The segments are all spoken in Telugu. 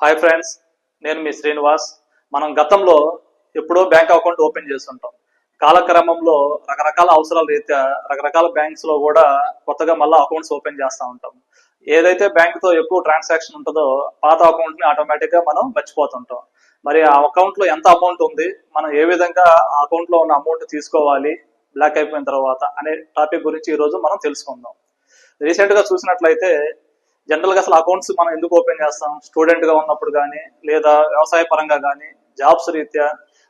హాయ్ ఫ్రెండ్స్, నేను మీ శ్రీనివాస్. మనం గతంలో ఎప్పుడో బ్యాంక్ అకౌంట్ ఓపెన్ చేస్తుంటాం. కాలక్రమంలో రకరకాల అవసరాల రీత్యా రకరకాల బ్యాంక్స్ లో కూడా కొత్తగా మళ్ళీ అకౌంట్స్ ఓపెన్ చేస్తూ ఉంటాం. ఏదైతే బ్యాంక్ తో ఎక్కువ ట్రాన్సాక్షన్ ఉంటుందో పాత అకౌంట్ ని ఆటోమేటిక్ గా మనం మర్చిపోతుంటాం. మరి ఆ అకౌంట్ లో ఎంత అమౌంట్ ఉంది, మనం ఏ విధంగా ఆ అకౌంట్ లో ఉన్న అమౌంట్ తీసుకోవాలి బ్లాక్ అయిపోయిన తర్వాత అనే టాపిక్ గురించి ఈ రోజు మనం తెలుసుకుందాం. రీసెంట్ గా చూసినట్లయితే జనరల్ గా అసలు అకౌంట్స్ మనం ఎందుకు ఓపెన్ చేస్తాం? స్టూడెంట్ గా ఉన్నప్పుడు కానీ, లేదా వ్యవసాయ పరంగా కానీ, జాబ్స్ రీత్యా,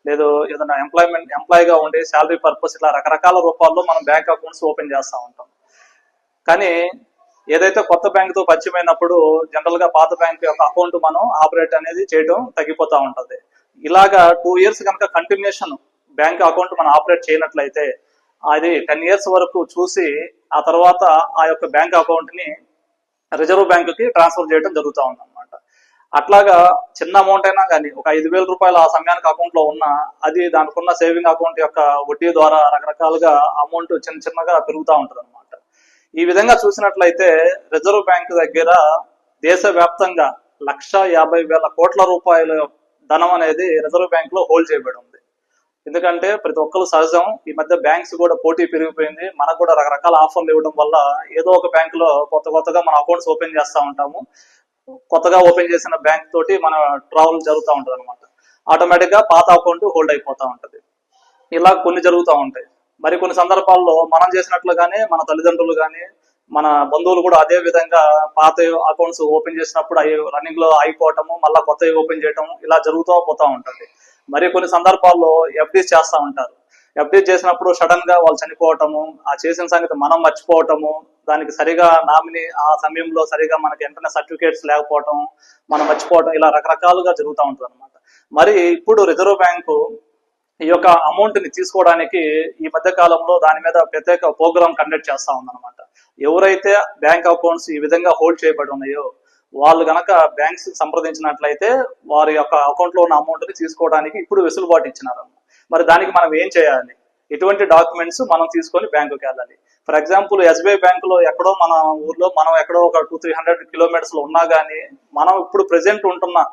లేదు ఏదైనా ఎంప్లాయీగా ఉండి శాలరీ పర్పస్, ఇట్లా రకరకాల రూపాల్లో మనం బ్యాంక్ అకౌంట్స్ ఓపెన్ చేస్తూ ఉంటాం. కానీ ఏదైతే కొత్త బ్యాంక్ తో పరిచయమైనప్పుడు జనరల్ గా పాత బ్యాంక్ యొక్క అకౌంట్ మనం ఆపరేట్ అనేది చేయడం తగ్గిపోతూ ఉంటది. ఇలాగా 2 years కనుక కంటిన్యూషన్ బ్యాంక్ అకౌంట్ మనం ఆపరేట్ చేయనట్లయితే అది 10 years వరకు చూసి ఆ తర్వాత ఆ యొక్క బ్యాంక్ అకౌంట్ ని రిజర్వ్ బ్యాంక్ కి ట్రాన్స్ఫర్ చేయడం జరుగుతూ ఉందన్నమాట. అట్లాగా చిన్న అమౌంట్ అయినా కానీ ఒక 5,000 రూపాయలు ఆ సమయానికి అకౌంట్ లో ఉన్నా అది దానికి ఉన్న సేవింగ్ అకౌంట్ యొక్క వడ్డీ ద్వారా రకరకాలుగా అమౌంట్ చిన్న చిన్నగా పెరుగుతూ ఉంటది అనమాట. ఈ విధంగా చూసినట్లయితే రిజర్వ్ బ్యాంక్ దగ్గర దేశవ్యాప్తంగా 1,50,000 కోట్ల రూపాయల ధనం అనేది రిజర్వ్ బ్యాంక్ లో హోల్డ్ చేయబడి ఉంది. ఎందుకంటే ప్రతి ఒక్కరు సహజం, ఈ మధ్య బ్యాంక్స్ కూడా పోటీ పెరిగిపోయింది. మనకు కూడా రకరకాల ఆఫర్లు ఇవ్వడం వల్ల ఏదో ఒక బ్యాంక్ లో కొత్తగా మన అకౌంట్స్ ఓపెన్ చేస్తూ ఉంటాము. కొత్తగా ఓపెన్ చేసిన బ్యాంక్ తోటి మన ట్రావెల్ జరుగుతూ ఉంటది అనమాట. ఆటోమేటిక్ గా పాత అకౌంట్ హోల్డ్ అయిపోతూ ఉంటది. ఇలా కొన్ని జరుగుతూ ఉంటాయి. మరి కొన్ని సందర్భాల్లో మనం చేసినట్లుగానే మన తల్లిదండ్రులు కానీ, మన బంధువులు కూడా అదే విధంగా పాత అకౌంట్స్ ఓపెన్ చేసినప్పుడు అవి రన్నింగ్ లో అయిపోవటము, మళ్ళీ కొత్తవి ఓపెన్ చేయటము, ఇలా జరుగుతూ పోతూ ఉంటది. మరి కొన్ని సందర్భాల్లో ఎఫ్డీస్ చేస్తూ ఉంటారు. ఎఫ్డీస్ చేసినప్పుడు సడన్ గా వాళ్ళు చనిపోవటము, ఆ చేసిన సంగతి మనం మర్చిపోవటము, దానికి సరిగా నామినీ ఆ సమయంలో సరిగా మనకి వెంటనే సర్టిఫికేట్స్ లేకపోవటం, మనం మర్చిపోవటం, ఇలా రకరకాలుగా జరుగుతూ ఉంటుంది అనమాట. మరి ఇప్పుడు రిజర్వ్ బ్యాంకు ఈ యొక్క అమౌంట్ ని తీసుకోవడానికి ఈ మధ్య కాలంలో దాని మీద ప్రత్యేక ప్రోగ్రామ్ కండక్ట్ చేస్తా ఉందన్నమాట. ఎవరైతే బ్యాంక్ అకౌంట్స్ ఈ విధంగా హోల్డ్ చేయబడి ఉన్నాయో వాళ్ళు గనక బ్యాంక్స్ సంప్రదించినట్లయితే వారి యొక్క అకౌంట్ లో ఉన్న అమౌంట్ ని తీసుకోవడానికి ఇప్పుడు వెసులుబాటు ఇచ్చినారు. మరి దానికి మనం ఏం చేయాలి, ఎటువంటి డాక్యుమెంట్స్ మనం తీసుకొని బ్యాంకుకి వెళ్ళాలి? ఫర్ ఎగ్జాంపుల్ ఎస్బీఐ బ్యాంక్ లో ఎక్కడో మన ఊర్లో మనం ఎక్కడో ఒక 200-300 కిలోమీటర్స్ లో ఉన్నా గానీ మనం ఇప్పుడు ప్రెసెంట్ ఉంటున్న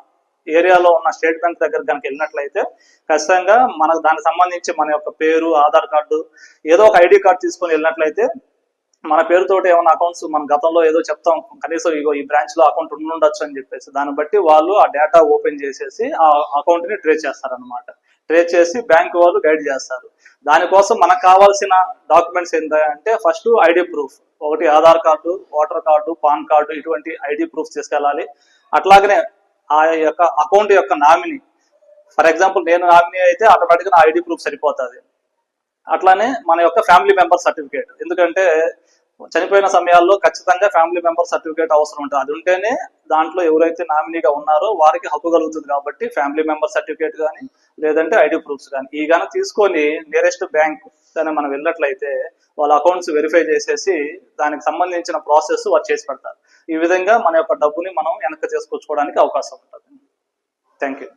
ఏరియాలో ఉన్న స్టేట్ బ్యాంక్ దగ్గర కనుక వెళ్ళినట్లయితే ఖచ్చితంగా మనకు దానికి సంబంధించి మన యొక్క పేరు, ఆధార్ కార్డు, ఏదో ఒక ఐడి కార్డు తీసుకొని వెళ్ళినట్లయితే మన పేరుతోటి ఏమైనా అకౌంట్స్ మన గతంలో ఏదో చెప్తాం, కనీసం ఇగో ఈ బ్రాంచ్ లో అకౌంట్ ఉండొచ్చు అని చెప్పేసి దాన్ని బట్టి వాళ్ళు ఆ డేటా ఓపెన్ చేసేసి ఆ అకౌంట్ ని ట్రేస్ చేస్తారనమాట. ట్రేస్ చేసి బ్యాంక్ వాళ్ళు గైడ్ చేస్తారు. దానికోసం మనకు కావాల్సిన డాక్యుమెంట్స్ ఏంటంటే ఫస్ట్ ఐడి ప్రూఫ్, ఒకటి Aadhaar card, voter card, pan card, ఇటువంటి ఐడి ప్రూఫ్ తీసుకెళ్ళాలి. అట్లాగనే ఆ యొక్క అకౌంట్ యొక్క నామినీ, ఫర్ ఎగ్జాంపుల్ నేను నామినీ అయితే ఆటోమేటిక్గా నా ఐడి ప్రూఫ్ సరిపోతుంది. అట్లానే మన యొక్క ఫ్యామిలీ మెంబర్ సర్టిఫికేట్, ఎందుకంటే చనిపోయిన సమయాల్లో ఖచ్చితంగా ఫ్యామిలీ మెంబర్ సర్టిఫికేట్ అవసరం ఉంటుంది. అది ఉంటేనే దాంట్లో ఎవరైతే నామినీగా ఉన్నారో వారికి హక్కు కలుగుతుంది. కాబట్టి ఫ్యామిలీ మెంబర్ సర్టిఫికేట్ కానీ, లేదంటే ఐడి ప్రూఫ్స్ కానీ ఈ గానీ తీసుకొని నియరెస్ట్ బ్యాంక్ కానీ మనం వెళ్ళినట్లయితే వాళ్ళ అకౌంట్స్ వెరిఫై చేసేసి దానికి సంబంధించిన ప్రాసెస్ వారు చేసి పెడతారు. ఈ విధంగా మన యొక్క డబ్బుని మనం వెనక్కి తీసుకొచ్చుకోవడానికి అవకాశం ఉంటుంది. Thank you.